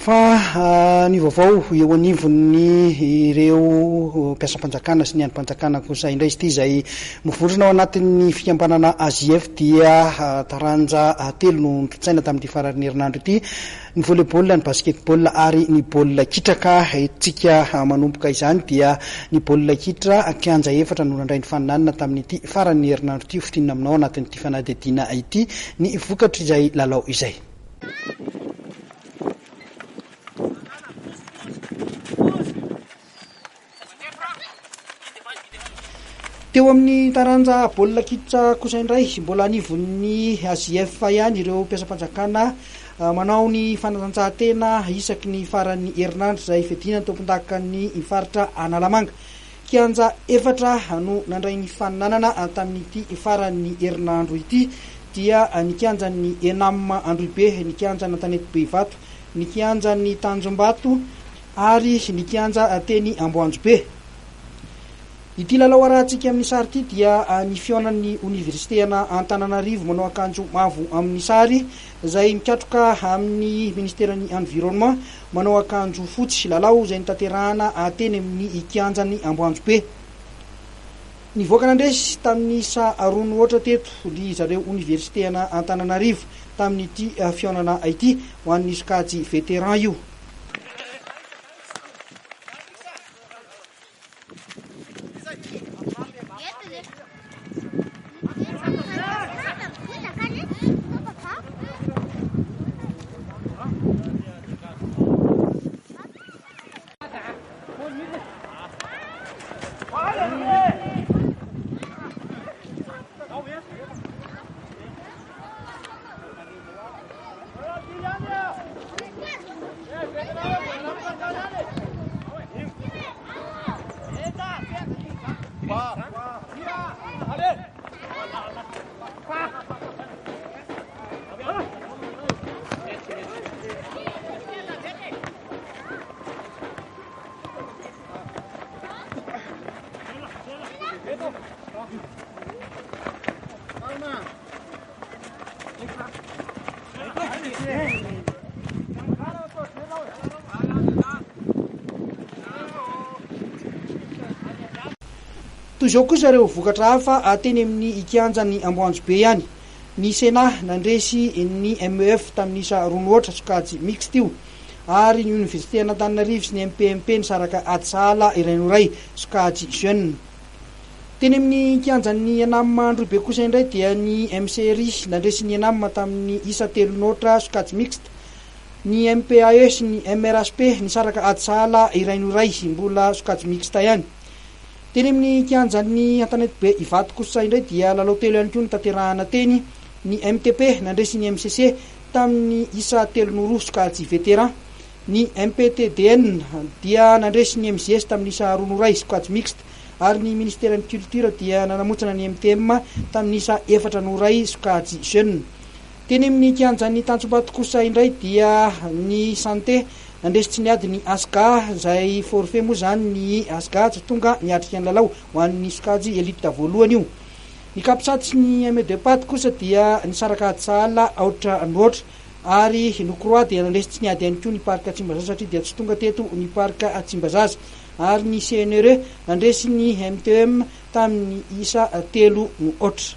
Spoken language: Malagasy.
Fa ny vaovao eo anivon'ny ireo mpiasam-panjakana sy ny an'mpanjakana kosa indray ity izay mivondrona ao anatin'ny fikambanana asief dia taranja telo no nitsaina tamin'ity faran'ny herinnandro ity, ny volleyball, ny basketball ary ny baolina kitraka. Itsika manomboka izany dia ny baolina kitra Kianja efatra no nandray ny fifaninanana tamin'ity faran'ny herinnandro ity, hofitinina aminao anatin'ity fanadihadiana ity ny vokatra izay lalao izay. Teo amin'ny taranja baolina kitra kosa indray, mbola anivon'ny asief ihany ireo mpiasam-panjakana manao ny fanatanjahantena isaky ny faran'ny herinnandro izay fedina tompondakan'ny faritra Analamanga. Kianja efatra no nandray ny fifaninanana tamin'ity faran'ny herinnandro ity dia ny Kianja ny enam Androibe, ny Kianja Antanety Behivato, ny Kianja ny Tanjombato ary ny Kianja teny Amboanjobe. Ity lalao arahantsika amin'ny sary ity dia ny fihaonan'ny Université Antananarivo manao akanjo mavo amin'ny sary, izay mikatroka amin'ny Ministeran'ny Environnement manao akanjo fotsy, lalao izay nitanterahana teny amin'ny Kianjany Amboanjobe. Nivoaka nandresy tamin'ny isa roa ohatra teto ry zareo Université Antananarivo tamin'ity fihaonana ity ho an'ny sokajy vétéran io. Toy izao kosa ireo vokatra hafa teny amin'ny Kianjany Amboanjobe ihany. Ny Sena nandresy ny MEF tamin'ny isa roa ohatra sokajy mixte io, ary ny Université Antananarivo sy ny MPMP nisaraka ady sahala iray noray sokajy jeune. Teny amin'ny Kianjany enam Androibe kosa indray dia ny MCRI nandresy ny enam tamin'ny isa telo notra sokajy mixte, ny MPAE sy ny MRSP nisaraka ady sahala iray noray mbola sokajy mixte ihany. Teny amin'ny Kianjany Antanety Behivato kosa indray dia lalao telo ihany koa nitanterahana teny, ny MTP nandresy ny MCC tamin'ny isa telo no roa sokajy vétéran, ny MPTDN dia nandresy ny MGS tamin'ny isa roa no ray sokajy mixte, ary ny Ministeran'ny Culture dia nanamotsana ny MTM tamin'ny isa efatra no ray sokajy jeune. Teny amin'ny Kianjany Tanjombato kosa indray dia ny santé nandresy tsy niady ny asga, izay forfait moa zany ny asga tsy tonga niatrika ny lalao ho an'ny sokajy elite voalohany io. Ny kapisady sy ny M2 kosa dia nisaraka ady sahala aotra noatra, ary Nokroa dia nandresy tsy niady ihany koa ny parka Tsimbazaza satria dia tsy tonga teto ny parka Tsimbazaza, ary ny CNRE nandresy ny MTM tamin'ny isa telo no ohatra.